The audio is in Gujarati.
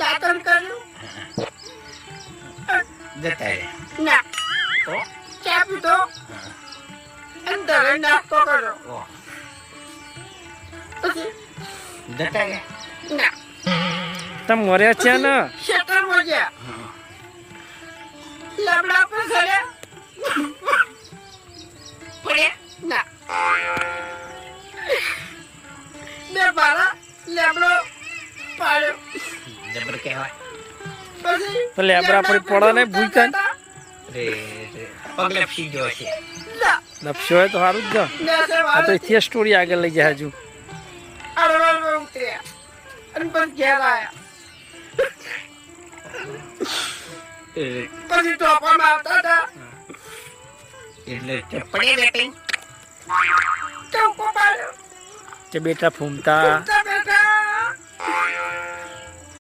દાતન કર્યું જતા રે ના તો ચા પીધો અંદર નાસ્તો કર્યો પછી જતા રે ના તમે મર્યા છે ને ક્ષેત્રમાં ગયા લેબડા પર ઘરે પડે ના બે બારા લેબડો પાડ્યો જબર કહેવાય પછી તો લેબડા પર પડે ને ભૂલતા રે પગલે ફી ગયો છે લપસ્યો હોય તો સારું જ ને આ તો ઇતિહાસ સ્ટોરી આગળ લઈ જાય હજુ અડવાળમાં ઉતર્યા અને પછી ઘેર આવ્યા પછી ટોપામાં આવતા હતા એટલે પડે બેટી ચૌકો પાડ્યો કે બેટા ફૂમતા ઉડતા